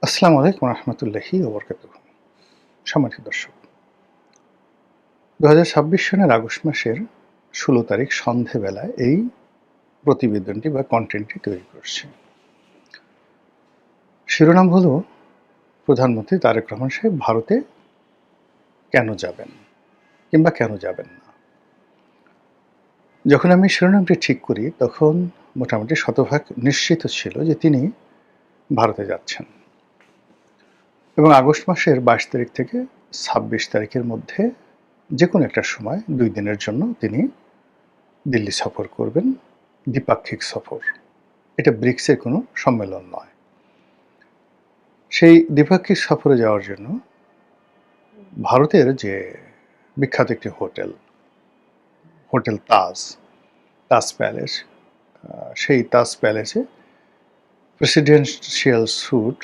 আসসালামু আলাইকুম রহমতুল্লাহি ওবরকাতুহু। সম্মানিত দর্শক, ২০২৬ সনের আগস্ট মাসের ১৬ তারিখ সন্ধেবেলায় এই প্রতিবেদনটি বা কন্টেন্টটি তৈরি করছি। শিরোনাম হলো প্রধানমন্ত্রী তারেক রহমান সাহেব ভারতে কেন যাবেন কিংবা কেন যাবেন না। যখন আমি শিরোনামটি ঠিক করি তখন মোটামুটি শতভাগ নিশ্চিত ছিল যে তিনি ভারতে যাচ্ছেন এবং আগস্ট মাসের ২২ তারিখ থেকে ২৬ তারিখের মধ্যে যে কোনো একটা সময় ২ দিনের জন্য তিনি দিল্লি সফর করবেন, দ্বিপাক্ষিক সফর। এটা ব্রিক্সের কোনো সম্মেলন নয়। সেই দ্বিপাক্ষিক সফরে যাওয়ার জন্য ভারতের যে বিখ্যাত একটি হোটেল তাজ প্যালেস, সেই তাজ প্যালেসে প্রেসিডেন্সিয়াল স্যুট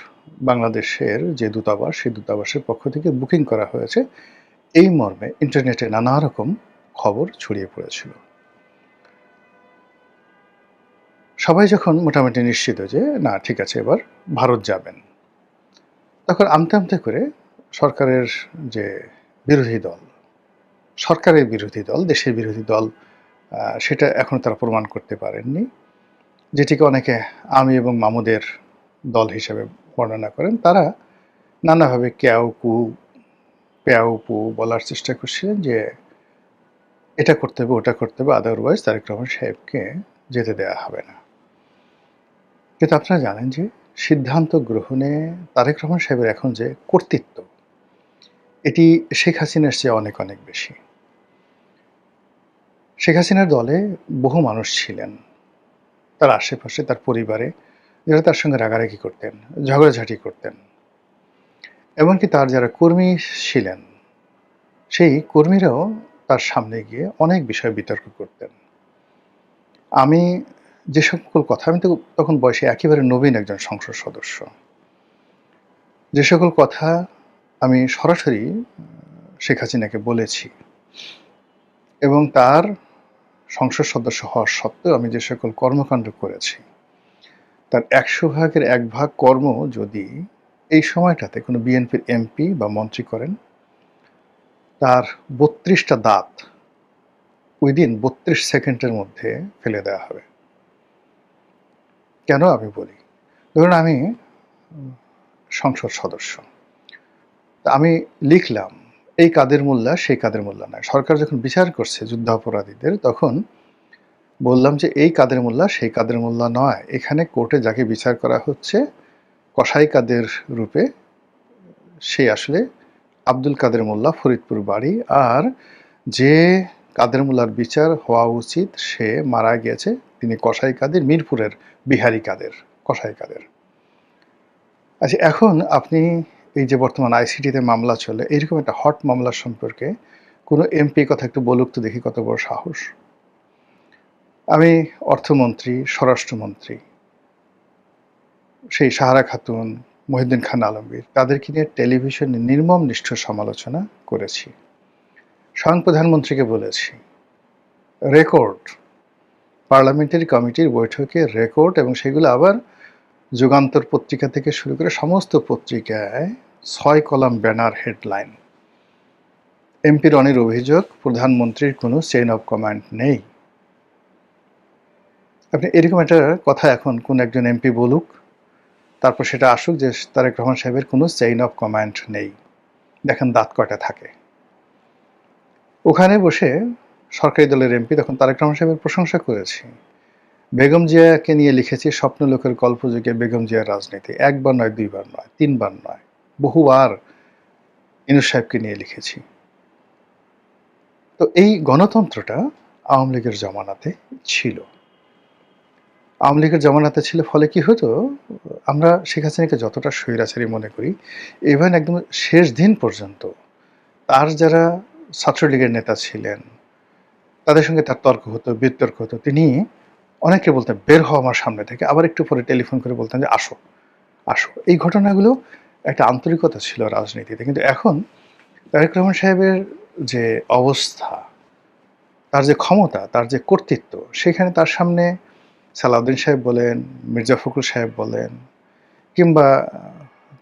বাংলাদেশের যে দূতাবাস, সেই দূতাবাসের পক্ষ থেকে বুকিং করা হয়েছে। এই মর্মে ইন্টারনেটে নানা রকম খবর ছড়িয়ে পড়েছিল। সবাই যখন মোটামুটি নিশ্চিত যে না ঠিক আছে এবার ভারত যাবেন, তখন আমতে আমতে করে সরকারের যে বিরোধী দল, সরকারের বিরোধী দল, দেশের বিরোধী দল, সেটা এখনো তারা প্রমাণ করতে পারেননি। যেটিকে অনেকে আমি এবং মামুদের দল হিসেবে বর্ণনা করেন, তারা নানাভাবে প্যাও পু বলার চেষ্টা করছিলেন যে এটা করতে হবে, ওটা করতে হবে, আদারওয়াইজ তারেক রহমান সাহেবকে যেতে দেওয়া হবে না। কিন্তু আপনারা জানেন যে সিদ্ধান্ত গ্রহণে তারেক রহমান সাহেবের এখন যে কর্তৃত্ব, এটি শেখ হাসিনার চেয়ে অনেক অনেক বেশি। শেখ হাসিনার দলে বহু মানুষ ছিলেন, তার আশেপাশে, তার পরিবারে, যারা তার সঙ্গে রাগারাগি করতেন, ঝগড়াঝাঁটি করতেন। এমনকি তার যারা কর্মী ছিলেন, সেই কর্মীরাও তার সামনে গিয়ে অনেক বিষয়ে বিতর্ক করতেন। আমি যে সকল কথা, আমি তো তখন বয়সে একেবারে নবীন একজন সংসদ সদস্য, যে সকল কথা আমি সরাসরি শেখ হাসিনাকে বলেছি এবং তার সংসদ সদস্য হওয়ার সত্ত্বেও আমি যে সকল কর্মকাণ্ড করেছি, তার ১০০ ভাগের ১ ভাগ কর্ম যদি এই সময়টাতে কোনো বিএনপির এমপি বা মন্ত্রী করেন, তার ৩২টা দাঁত উইদিন ৩২ সেকেন্ডের মধ্যে ফেলে দেওয়া হবে। কেন আমি বলি, ধরুন আমি সংসদ সদস্য, আমি লিখলাম এই কাদের মোল্লা সেই কাদের মোল্লা নয়। সরকার যখন বিচার করছে যুদ্ধাপরাধীদের, তখন বললাম যে এই কাদের মোল্লা সেই কাদের মোল্লা নয়, এখানে কোর্টে যাকে বিচার করা হচ্ছে কসাই কাদের রূপে, সে আসলে আব্দুল কাদের মোল্লা, ফরিদপুর বাড়ি। আর যে কাদের মোল্লার বিচার হওয়া উচিত সে মারা গিয়েছে, তিনি কসাই কাদের, মিরপুরের বিহারি কাদের, কসাই কাদের। আচ্ছা, এখন আপনি এই যে বর্তমান আইসিটিতে মামলা চলে, এইরকম একটা হট মামলার সম্পর্কে কোনো এমপি কথা একটু বলুক তো দেখি, কত বড় সাহস। আমি অর্থমন্ত্রী, স্বরাষ্ট্রমন্ত্রী, সেই সাহারা খাতুন, মহিউদ্দিন খান আলমগীর, তাদেরকে নিয়ে টেলিভিশনে নির্মম নিষ্ঠুর সমালোচনা করেছি। স্বয়ং প্রধানমন্ত্রীকে বলেছি, রেকর্ড, পার্লামেন্টারি কমিটির বৈঠকে রেকর্ড, এবং সেগুলো আবার যুগান্তর পত্রিকা থেকে শুরু করে সমস্ত পত্রিকায় ৬ কলাম ব্যানার হেডলাইন। এমপি রনির অভিযোগ প্রধানমন্ত্রীর কোনো চেইন অফ কমান্ড নেই। আপনি এরকম একটা কথা এখন কোন একজন এমপি বলুক, তারপর সেটা আসুক যে তারেক রহমান সাহেবের কোনো চেইন অফ কমান্ড নেই। দেখেন দাঁত কয়টা থাকে। ওখানে বসে সরকারি দলের এমপি তখন তারেক রহমান সাহেবের প্রশংসা করেছি। বেগম জিয়াকে নিয়ে লিখেছি স্বপ্নলোকের গল্পযুগে বেগম জিয়ার রাজনীতি। একবার নয়, দুইবার নয়, তিনবার নয়, বহুবার ইউনূস সাহেবকে নিয়ে লিখেছি। তো এই গণতন্ত্রটা আওয়ামী লীগের জমানাতে ছিল। আওয়ামী লীগের জমানাতে ছিল ফলে কি হতো, আমরা শেখ হাসিনাকে যতটা স্বৈরাচারী মনে করি, ইভেন একদম শেষ দিন পর্যন্ত তার যারা ছাত্রলীগের নেতা ছিলেন, তাদের সঙ্গে তার তর্ক হতো, বিতর্ক হতো। তিনি অনেকে বলতেন বের হও আমার সামনে থেকে, আবার একটু পরে টেলিফোন করে বলতেন যে আসো আসো। এই ঘটনাগুলো একটা আন্তরিকতা ছিল রাজনীতিতে। কিন্তু এখন তারেক রহমান সাহেবের যে অবস্থা, তার যে ক্ষমতা, তার যে কর্তৃত্ব, সেখানে তার সামনে সালাউদ্দিন সাহেব বলেন, মির্জা ফখরুল সাহেব বলেন, কিংবা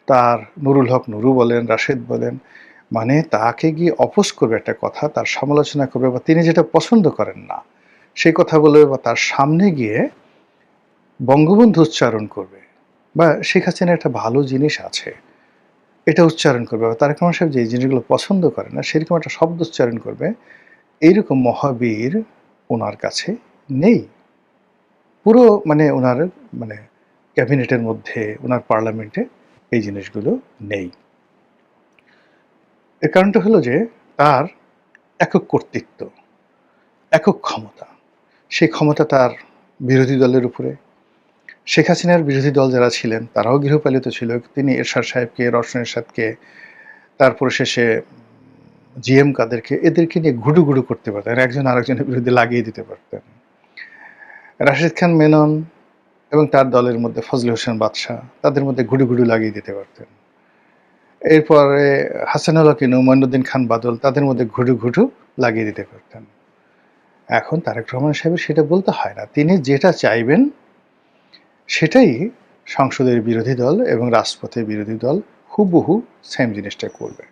তার নুরুল হক নুরু বলেন, রাশেদ বলেন, মানে তাকে গিয়ে অপোজ করবে একটা কথা, তার সমালোচনা করবে বা তিনি যেটা পছন্দ করেন না সেই কথা বলবে বা তার সামনে গিয়ে বঙ্গবন্ধু উচ্চারণ করবে বা শেখ হাসিনার একটা ভালো জিনিস আছে এটা উচ্চারণ করবে বা তারেক রহমান সাহেব যে জিনিসগুলো পছন্দ করে না সেরকম একটা শব্দ উচ্চারণ করবে, এইরকম মহাবীর ওনার কাছে নেই। পুরো মানে ওনার মানে ক্যাবিনেটের মধ্যে, ওনার পার্লামেন্টে এই জিনিসগুলো নেই। এর কারণটা হলো যে তার একক কর্তৃত্ব, একক ক্ষমতা। সেই ক্ষমতা তার বিরোধী দলের উপরে। শেখ হাসিনার বিরোধী দল যারা ছিলেন তারাও গৃহপালিত ছিল। তিনি এরশাদ সাহেবকে, রওশন এরশাদকে, তারপরে শেষে জিএম কাদেরকে, এদেরকে নিয়ে ঘুডু করতে পারতেন, একজন আরেকজনের বিরুদ্ধে লাগিয়ে দিতে পারতেন। রাশেদ খান মেনন এবং তার দলের মধ্যে ফজলে হোসেন বাদশাহ, তাদের মধ্যে ঘুডু লাগিয়ে দিতে পারতেন। এরপরে হাসানুল হক ইনু, মঈনুদ্দিন খান বাদল, তাদের মধ্যে ঘুডু লাগিয়ে দিতে পারতেন। এখন তারেক রহমান সাহেবের সেটা বলতে হয় না, তিনি যেটা চাইবেন সেটাই সংসদের বিরোধী দল এবং রাজপথের বিরোধী দল হুবহু সেম জিনিসটা করবে।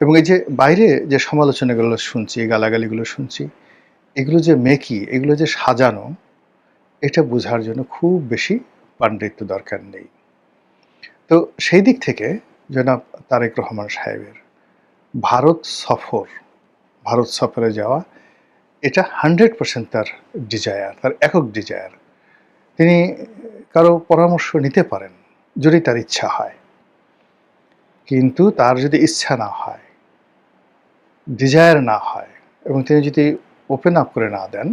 এবং এই যে বাইরে যে সমালোচনাগুলো শুনছি, গালাগালিগুলো শুনছি, এগুলো যে মেকি, এগুলো যে সাজানো, এটা বোঝার জন্য খুব বেশি পাণ্ডিত্য দরকার নেই। তো সেই দিক থেকে জনাব তারেক রহমান সাহেবের ভারত সফরে যাওয়া, এটা 100% তার ডিজায়ার, তার একক ডিজায়ার। তিনি কারো পরামর্শ নিতে পারেন যদি তার ইচ্ছা হয়, কিন্তু তার যদি ইচ্ছা না হয়, ডিজায়ার না হয় এবং তিনি যদি ওপেন আপ করে না দেন,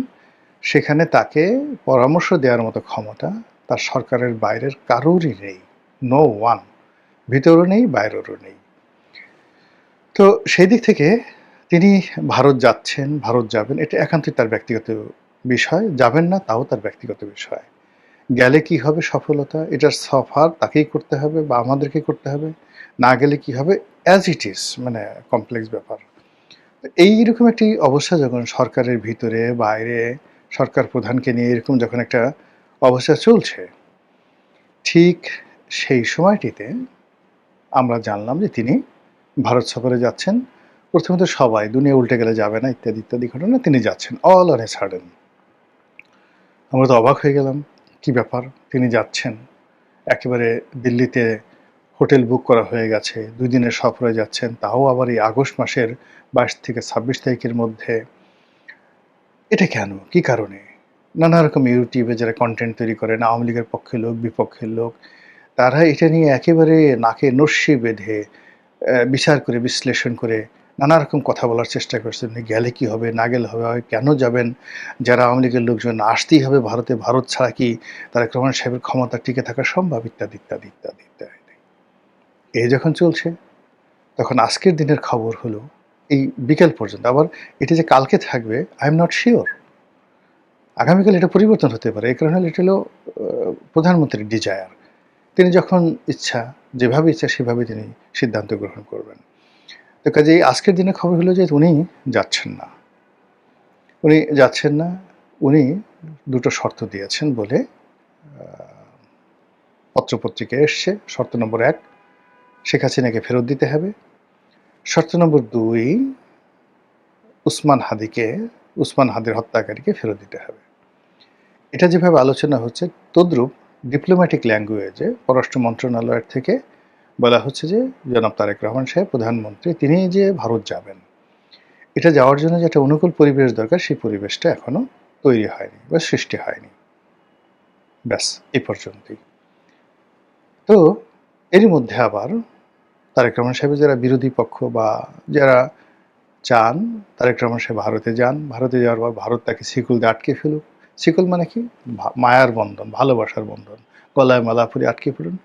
সেখানে তাকে পরামর্শ দেওয়ার মতো ক্ষমতা তার সরকারের বাইরের কারোরই নেই। নো ওয়ান, ভিতরও নেই, বাইরেরও নেই। তো সেই দিক থেকে তিনি ভারত যাচ্ছেন, ভারত যাবেন, এটা একান্তই তার ব্যক্তিগত বিষয়। যাবেন না তাও তার ব্যক্তিগত বিষয়। গেলে কি হবে সফলতা, এটার সফর তাকেই করতে হবে বা আমাদেরকে করতে হবে। না গেলে কি হবে, অ্যাজ ইট ইজ, মানে কমপ্লেক্স ব্যাপার। এইরকম একটি অবস্থা যখন সরকারের ভিতরে বাইরে সরকার প্রধানকে নিয়ে এরকম যখন একটা অবস্থা চলছে, ঠিক সেই সময়টিতে আমরা জানলাম যে তিনি ভারত সফরে যাচ্ছেন। প্রথমত সবাই দুনিয়া উল্টে গেলে যাবে না ইত্যাদি ঘটনা, তিনি যাচ্ছেন অল অন এ সাডেন। আমরা তো অবাক হয়ে গেলাম, কি ব্যাপার, তিনি যাচ্ছেন। একেবারে দিল্লিতে হোটেল বুক করা হয়ে গেছে, 2 দিনের সফরে যাচ্ছেন, তাও আবার এই আগস্ট মাসের 22 থেকে 26 তারিখের মধ্যে। এটা কেন, কি কারণে? নানা রকম ইউটিউবে যারা কন্টেন্ট তৈরি করেন, আওয়ামী লীগের পক্ষের লোক, বিপক্ষের লোক, তারা এটা নিয়ে একেবারে নাকে নস্যি বেঁধে বিচার করে, বিশ্লেষণ করে নানা রকম কথা বলার চেষ্টা করছেন। গেলে কি হবে, না গেলে হবে, কেন যাবেন, যারা আওয়ামী লীগের লোকজন আসতেই হবে ভারতে, ভারত ছাড়া কি তারেক রহমান সাহেবের ক্ষমতা টিকে থাকা সম্ভব, ইত্যাদি। এই যখন চলছে, তখন আজকের দিনের খবর হলো এই বিকেল পর্যন্ত। আবার এটা যে কালকে থাকবে আই এম নট শিওর, আগামীকাল এটা পরিবর্তন হতে পারে। এই কারণে এটা হলো প্রধানমন্ত্রীর ডিজায়ার। তিনি যখন ইচ্ছা, যেভাবে ইচ্ছা সেভাবে তিনি সিদ্ধান্ত গ্রহণ করবেন। তো কাজেই আজকের দিনে খবর হলো যে উনি যাচ্ছেন না। উনি 2টো শর্ত দিয়েছেন বলে পত্রপত্রিকায় এসছে। শর্ত নম্বর 1, শেখ হাসিনাকে ফেরত দিতে হবে। শর্ত নম্বর 2, উসমান হাদির হত্যাকারীকে ফেরত দিতে হবে। এটা যেভাবে আলোচনা হচ্ছে, তদ্রূপ ডিপ্লোম্যাটিক ল্যাঙ্গুয়েজে পররাষ্ট্র মন্ত্রণালয়ের থেকে বলা হচ্ছে যে জনাব তারেক রহমান সাহেব প্রধানমন্ত্রী, তিনি যে ভারত যাবেন, এটা যাওয়ার জন্য যে একটা অনুকূল পরিবেশ দরকার, সেই পরিবেশটা এখনো তৈরি হয়নি বা সৃষ্টি হয়নি। ব্যাস, এই পর্যন্তই। তো এরই মধ্যে আবার তারেক রহমান সাহেবের যারা বিরোধী পক্ষ বা যারা চান তারেক রহমান সাহেব ভারতে যান, ভারতে যাওয়ার পর ভারত তাকে শিকল দিয়ে আটকে ফেলুক। শিকল মানে কি, মায়ার বন্ধন, ভালোবাসার বন্ধন, গলায় মালা পরে আটকে ফেলুন।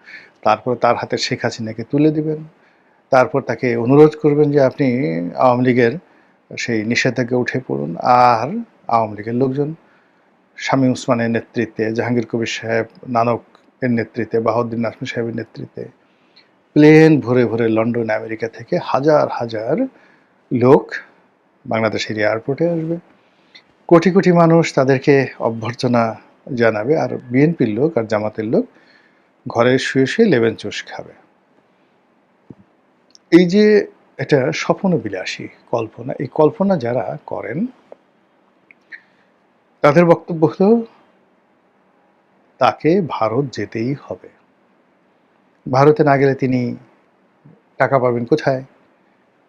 তারপর তার হাতে শেখ হাসিনাকে তুলে দিবেন। তারপর তাকে অনুরোধ করবেন যে আপনি আওয়ামী লীগের সেই নিষেধাজ্ঞা উঠে পড়ুন। আর আওয়ামী লীগের লোকজন শামীম ওসমানের নেতৃত্বে, জাহাঙ্গীর কবির সাহেব নানক এর নেতৃত্বে, বাহাউদ্দিন নাজমী সাহেবের নেতৃত্বে প্লেন ভরে লন্ডন, আমেরিকা থেকে হাজার লোক বাংলাদেশের এয়ারপোর্টে আসবে। কোটি মানুষ তাদেরকে অভ্যর্থনা জানাবে। আর বিএনপির লোক আর জামাতের লোক ঘরে শুয়ে লেমন চুষ খাবে। এই যে এটা স্বপ্নবিলাসী কল্পনা, এই কল্পনা যারা করেন তাদের বক্তব্য হলো তাকে ভারত যেতেই হবে। ভারতে না গেলে তিনি টাকা পাবেন কোথায়?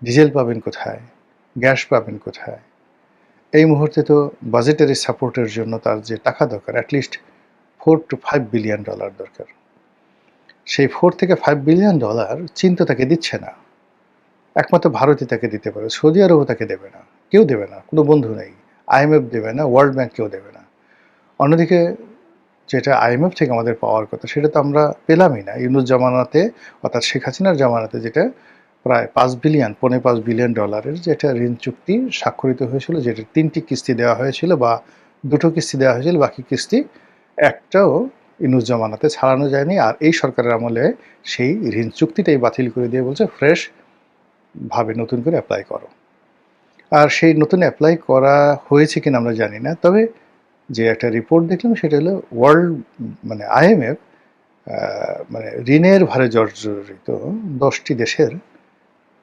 ডিজেল পাবেন কোথায়? গ্যাস পাবেন কোথায়? এই মুহূর্তে তো বাজেটারি সাপোর্টের জন্য তার যে টাকা দরকার অ্যাটলিস্ট $4 to $5 বিলিয়ন দরকার। সেই $4 থেকে $5 বিলিয়ন চীন তো তাকে দিচ্ছে না। একমাত্র ভারতই তাকে দিতে পারে। সৌদি আরবও তাকে দেবে না। কেউ দেবে না। কোনো বন্ধু নেই। IMF দেবে না, ওয়ার্ল্ড ব্যাংক কেউ দেবে না। অন্যদিকে যেটা IMF থেকে আমাদের পাওয়ার কথা সেটা তো আমরা পেলামই না। ইউনূস জামানাতে অর্থাৎ শেখ হাসিনার জামানাতে যেটা প্রায় $5 বিলিয়ন যেটা ঋণ চুক্তি স্বাক্ষরিত হয়েছিল, যেটা ৩টি কিস্তি দেওয়া হয়েছিল বা ২টো কিস্তি দেওয়া হয়েছিল, বাকি কিস্তি একটাও ইউনূস জামানাতে ছাড়ানো যায়নি। আর এই সরকারের আমলে সেই ঋণ চুক্তিটাই বাতিল করে দিয়ে বলছে ফ্রেশ ভাবে নতুন করে অ্যাপ্লাই করো। আর সেই নতুন অ্যাপ্লাই করা হয়েছে কিনা আমরা জানি না। তবে যে একটা রিপোর্ট দেখলাম সেটা হলো ওয়ার্ল্ড মানে IMF মানে ঋণের ভারে জর্জরিত 10টি দেশের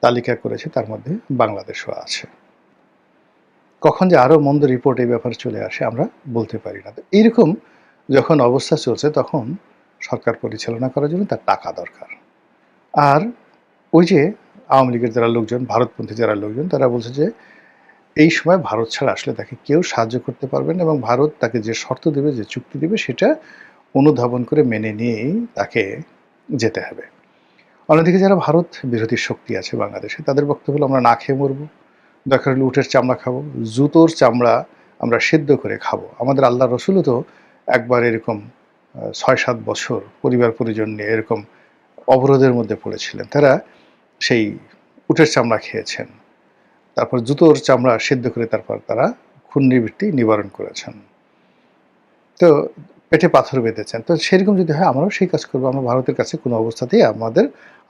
তালিকা করেছে, তার মধ্যে বাংলাদেশও আছে। কখন যে আরও মন্দ রিপোর্ট এই ব্যাপারে চলে আসে আমরা বলতে পারি না। তো এইরকম যখন অবস্থা চলছে তখন সরকার পরিচালনা করার জন্য তার টাকা দরকার। আর ওই যে আওয়ামী লীগের যারা লোকজন, ভারতপন্থী যারা লোকজন, তারা বলছে যে এই সময় ভারত ছাড়া আসলে তাকে কেউ সাহায্য করতে পারবেন এবং ভারত তাকে যে শর্ত দেবে, যে চুক্তি দেবে সেটা অনুধাবন করে মেনে নিয়েই তাকে যেতে হবে। অন্যদিকে যারা ভারত বিরোধী শক্তি আছে বাংলাদেশে, তাদের বক্তব্য হলো আমরা না খেয়ে মরবো, দরকার হলে উটের চামড়া খাবো, জুতোর চামড়া আমরা সেদ্ধ করে খাবো। আমাদের আল্লাহ রসুলও তো একবার এরকম ৬-৭ বছর পরিবার পরিজন নিয়ে এরকম অবরোধের মধ্যে পড়েছিলেন। তারা সেই উটের চামড়া খেয়েছেন, তারপর জুতোর চামড়া সেদ্ধ করে তারপর তারা ঘূর্ণিবৃত্তি নিবারণ করেছেন। তো পেটে পাথর বেঁধেছেন। তো সেরকম যদি হয় আমরাও সেই কাজ করবো। আমরা ভারতের কাছে কোনো অবস্থাতেই আমাদের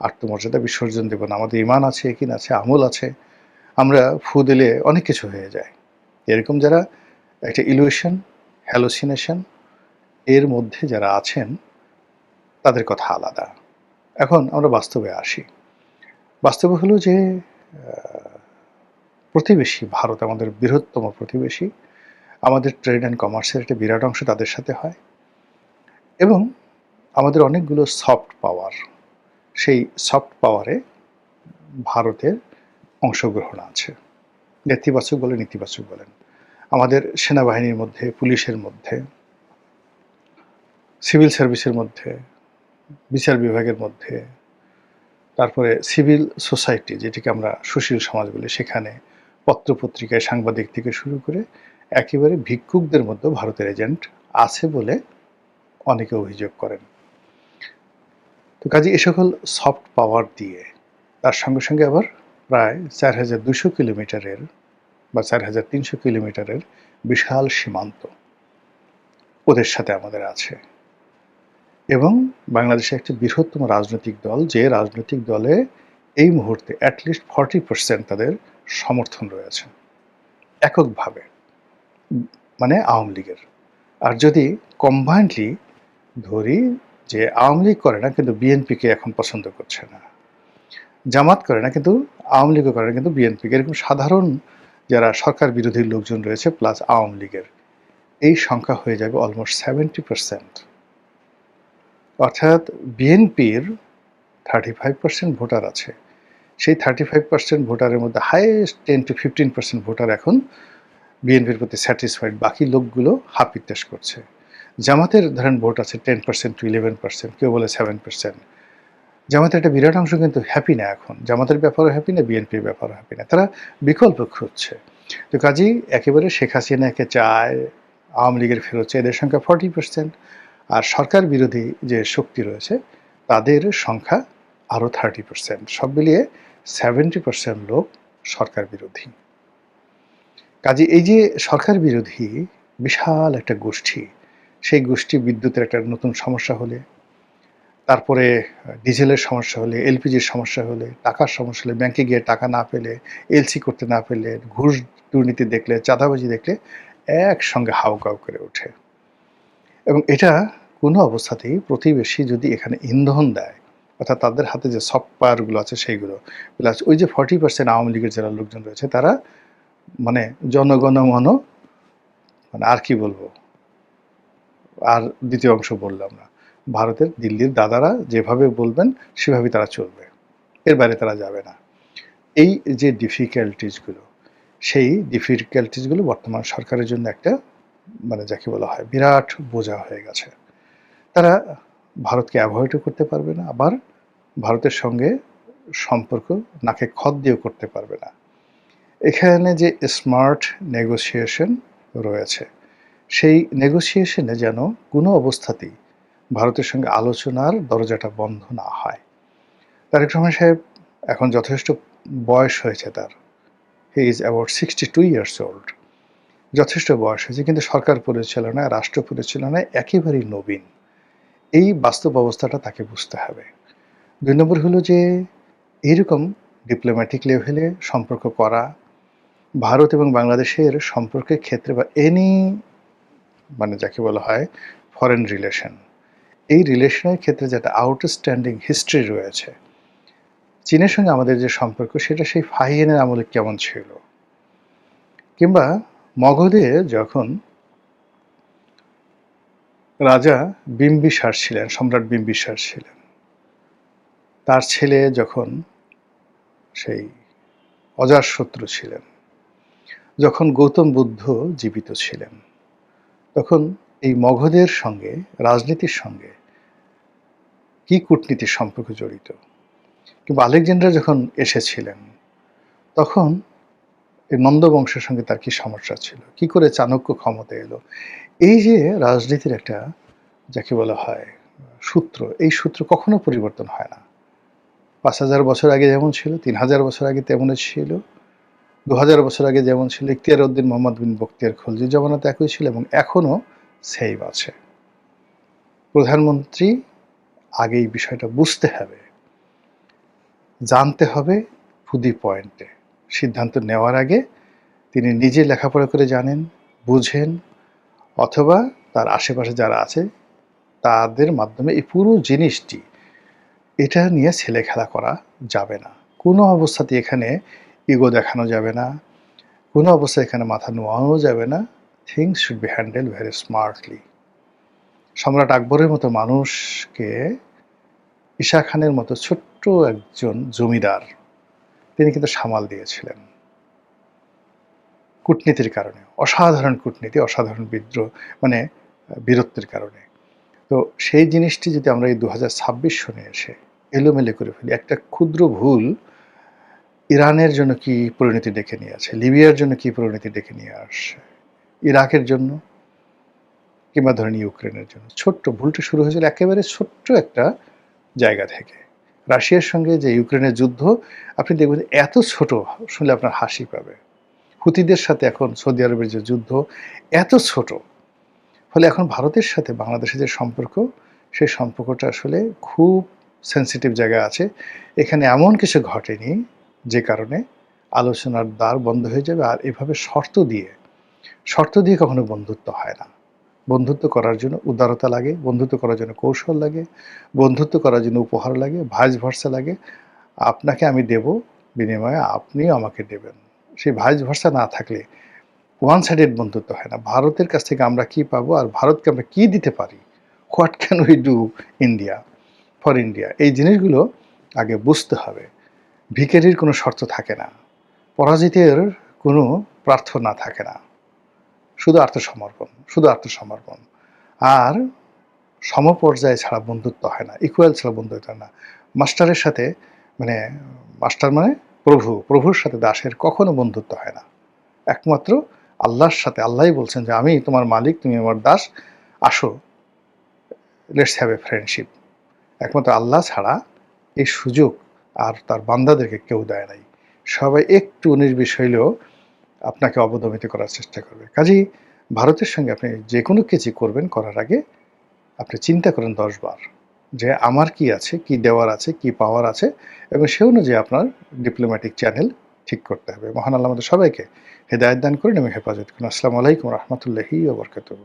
আত্মমর্যাদা বিসর্জন দেব না। আমাদের ঈমান আছে, ইয়াকিন আছে, আমল আছে। আমরা ফু দিলে অনেক কিছু হয়ে যায়। এরকম যারা একটা ইলিউশন, হ্যালুসিনেশন এর মধ্যে যারা আছেন তাদের কথা আলাদা। এখন আমরা বাস্তবে আসি। বাস্তবে হলো যে প্রতিবেশী ভারত আমাদের বৃহত্তম প্রতিবেশী। আমাদের ট্রেড অ্যান্ড কমার্সের একটা বিরাট অংশ তাদের সাথে হয় এবং আমাদের অনেকগুলো সফট পাওয়ার, সেই সফট পাওয়ারে ভারতের অংশগ্রহণ আছে। নেতিবাচক বলেন, ইতিবাচক বলেন। আমাদের সেনাবাহিনীর মধ্যে, পুলিশের মধ্যে, সিভিল সার্ভিসের মধ্যে, বিচার বিভাগের মধ্যে, তারপরে সিভিল সোসাইটি যেটিকে আমরা সুশীল সমাজ বলি, সেখানে পত্রপত্রিকায় সাংবাদিক থেকে শুরু করে একেবারে ভিক্ষুকদের মধ্যে ভারতের এজেন্ট আছে বলে অনেকে অভিযোগ করেন। তো কাজে এ সকল সফট পাওয়ার দিয়ে তার সঙ্গে সঙ্গে আবার প্রায় ৪,২০০ কিলোমিটারের বা ৪,৩০০ কিলোমিটারের বিশাল সীমান্ত ওদের সাথে আমাদের আছে এবং বাংলাদেশে একটি বৃহত্তম রাজনৈতিক দল, যে রাজনৈতিক দলে এই মুহূর্তে অ্যাটলিস্ট 40% তাদের সমর্থন রয়েছে এককভাবে, মানে আওয়ামী লীগের। আর যদি কম্বাইন্ডলি ধরি যে আওয়ামী লীগ করে না কিন্তু বিএনপিকে এখন পছন্দ করছে না, জামাত করে না কিন্তু আওয়ামী লীগও করে না কিন্তু বিএনপিকে, এরকম সাধারণ যারা সরকার বিরোধী লোকজন রয়েছে প্লাস আওয়ামী লীগের, এই সংখ্যা হয়ে যাবে অলমোস্ট 70%। অর্থাৎ বিএনপির 35% ভোটার আছে। সেই 35% ভোটারের মধ্যে হাইয়েস্ট 10-15% ভোটার এখন বিএনপির প্রতি স্যাটিসফাইড, বাকি লোকগুলো হাপিত্তাস করছে। জামাতের ধরেন ভোট আছে 10-11%, কেউ বলে 7%। জামাতের একটা বিরাট অংশ কিন্তু হ্যাপি না এখন, জামাতের ব্যাপারও হ্যাপি না, বিএনপির ব্যাপারও হ্যাপি না, তারা বিকল্প খুঁজছে। তো কাজেই একেবারে শেখ হাসিনাকে চায়, আওয়ামী লীগের ফেরত চায়, এদের সংখ্যা 40%, আর সরকার বিরোধী যে শক্তি রয়েছে তাদের সংখ্যা আরও 30%। সব মিলিয়ে 70% লোক সরকার বিরোধী। কাজে এই যে সরকার বিরোধী বিশাল একটা গোষ্ঠী, সেই গোষ্ঠী বিদ্যুতের একটা নতুন সমস্যা হলে, তারপরে ডিজেলের সমস্যা হলে, এলপিজির সমস্যা হলে, টাকার সমস্যা হলে, ব্যাংকে গিয়ে টাকা না পেলে, এলসি করতে না পেলে, ঘুষ দুর্নীতি দেখলে, চাঁদাবাজি দেখলে একসঙ্গে হাউকাউ করে ওঠে। এবং এটা কোনো অবস্থাতেই প্রতিবেশী যদি এখানে ইন্ধন দেয়, অর্থাৎ তাদের হাতে যে সফট পাওয়ারগুলো আছে সেইগুলো, প্লাস ওই যে 40% আওয়ামী লীগের যারা লোকজন রয়েছে তারা মানে জনগণমন, মানে আর কি বলবো, আর দ্বিতীয় অংশ বললাম না, ভারতের দিল্লির দাদারা যেভাবে বলবেন সেভাবেই তারা চলবে, এর বাইরে তারা যাবে না। এই যে ডিফিকাল্টিসগুলো, সেই ডিফিকাল্টিসগুলো বর্তমান সরকারের জন্য একটা মানে যাকে বলা হয় বিরাট বোঝা হয়ে গেছে। তারা ভারতকে অ্যাভয়েডও করতে পারবে না, আবার ভারতের সঙ্গে সম্পর্ক নাকে খত দিয়েও করতে পারবে না। এখানে যে স্মার্ট নেগোসিয়েশন রয়েছে, সেই নেগোসিয়েশনে যেন কোনো অবস্থাতেই ভারতের সঙ্গে আলোচনার দরজাটা বন্ধ না হয়। তারেক রহমান সাহেব এখন যথেষ্ট বয়স হয়েছে তার, he is about 62 years old, যথেষ্ট বয়স হয়েছে, কিন্তু সরকার পরিচালনায়, রাষ্ট্র পরিচালনায় একেবারেই নবীন। এই বাস্তব অবস্থাটা তাকে বুঝতে হবে। ২ নম্বর হলো যে এইরকম ডিপ্লোম্যাটিক লেভেলে সম্পর্ক করা, ভারত এবং বাংলাদেশের সম্পর্কের ক্ষেত্রে বা এনি মানে যাকে বলা হয় ফরেন রিলেশন, এই রিলেশনের ক্ষেত্রে যেটা আউটস্ট্যান্ডিং হিস্ট্রি রয়েছে, চীনের সঙ্গে আমাদের যে সম্পর্ক সেটা সেই ফাহিয়ানের আমলে কেমন ছিল, কিংবা মগধে যখন রাজা বিম্বিসার ছিলেন, সম্রাট বিম্বিসার ছিলেন, তার ছেলে যখন সেই অজাতশত্রু ছিলেন, যখন গৌতম বুদ্ধ জীবিত ছিলেন, তখন এই মগধের সঙ্গে রাজনীতির সঙ্গে কি কূটনীতির সম্পর্ক জড়িত, কিংবা আলেকজান্ডার যখন এসেছিলেন তখন এই নন্দ বংশের সঙ্গে তার কি সমস্যা ছিল, কি করে চাণক্য ক্ষমতা এলো। এই যে রাজনীতির একটা যাকে বলা হয় সূত্র, এই সূত্র কখনো পরিবর্তন হয় না। ৫,০০০ বছর আগে যেমন ছিল, ৩,০০০ বছর আগে তেমনই ছিল, ২,০০০ বছর আগে যেমন ছিল, ইখতিয়ার উদ্দিন মোহাম্মদ বিন বখতিয়ার খলজির জমানাতে একই ছিল এবং এখনও সেম আছে। প্রধানমন্ত্রী আগে এই বিষয়টা বুঝতে হবে, জানতে হবে, টু দি পয়েন্টে সিদ্ধান্ত নেওয়ার আগে তিনি নিজে লেখাপড়া করে জানেন, বুঝেন, অথবা তার আশেপাশে যারা আছে তাদের মাধ্যমে এই পুরো জিনিসটি, এটা নিয়ে ছেলে খেলা করা যাবে না। কোনো অবস্থাতে এখানে ইগো দেখানো যাবে না, কোনো অবস্থায় এখানে মাথা নোয়ানো যাবে না। Things should be handle very smartly. সম্রাট আকবরের মতো মানুষকে ঈশা খানের মতো ছোট্ট একজন জমিদার তিনি কিন্তু সামাল দিয়েছিলেন কূটনীতির কারণে, অসাধারণ কূটনীতি, অসাধারণ বিদ্রোহ মানে বীরত্বের কারণে। তো সেই জিনিসটি যদি আমরা এই 2026 সনে এসে এলোমেলো করে ফেলি, একটা ক্ষুদ্র ভুল ইরানের জন্য কি পরিণতি ডেকে নিয়ে আসে, লিবিয়ার জন্য কি পরিণতি ডেকে নিয়ে আসে, ইরাকের জন্য, কিংবা ধরেন ইউক্রেনের জন্য। ছোট্ট ভুলটা শুরু হয়েছিল একেবারে ছোট্ট একটা জায়গা থেকে। রাশিয়ার সঙ্গে যে ইউক্রেনের যুদ্ধ, আপনি দেখবেন এত ছোট, শুনলে আপনার হাসি পাবে। হুতিদের সাথে এখন সৌদি আরবের যে যুদ্ধ, এত ছোট। ফলে এখন ভারতের সাথে বাংলাদেশের যে সম্পর্ক, সেই সম্পর্কটা আসলে খুব সেন্সিটিভ জায়গায় আছে। এখানে এমন কিছু ঘটেনি যে কারণে আলোচনার দ্বার বন্ধ হয়ে যাবে। আর এভাবে শর্ত দিয়ে কখনো বন্ধুত্ব হয় না। বন্ধুত্ব করার জন্য উদারতা লাগে, বন্ধুত্ব করার জন্য কৌশল লাগে, বন্ধুত্ব করার জন্য উপহার লাগে, ভাইস ভার্সা লাগে। আপনাকে আমি দেব, বিনিময়ে আপনিও আমাকে দেবেন। সেই ভাইস ভার্সা না থাকলে ওয়ান সাইডেড বন্ধুত্ব হয় না। ভারতের কাছ থেকে আমরা কি পাবো আর ভারতকে আমরা কি দিতে পারি, what can we do India for India, এই জিনিসগুলো আগে বুঝতে হবে। ভিখারির কোনো শর্ত থাকে না, পরাজিতের কোনো প্রার্থনা থাকে না, শুধু আত্মসমর্পণ, শুধু আত্মসমর্পণ। আর সমপর্যায়ে ছাড়া বন্ধুত্ব হয় না, ইকুয়াল ছাড়া বন্ধুত্ব হয় না। মাস্টারের সাথে মানে মাস্টার মানে প্রভুর সাথে দাসের কখনো বন্ধুত্ব হয় না। একমাত্র আল্লাহর সাথে, আল্লাহই বলছেন যে আমি তোমার মালিক, তুমি আমার দাস, আসো লেটস হ্যাভ এ ফ্রেন্ডশিপ। একমাত্র আল্লাহ ছাড়া এই সুযোগ আর তার বান্দাদেরকে কেউ দেয় নাই। সবাই একটু ১৯-২০ হইলেও আপনাকে অবদমিত করার চেষ্টা করবে। কাজেই ভারতের সঙ্গে আপনি যে কোনো কিছু করবেন, করার আগে আপনি চিন্তা করেন ১০ বার যে আমার কি আছে, কি দেওয়ার আছে, কি পাওয়ার আছে, এবং সে অনুযায়ী আপনার ডিপ্লোম্যাটিক চ্যানেল ঠিক করতে হবে। মহান আল্লাহ আমাদের সবাইকে হেদায়েত দান করেন এবং হেফাজত করুন। আসসালামু আলাইকুম রহমতুল্লাহি ওয়া বারাকাতুহু।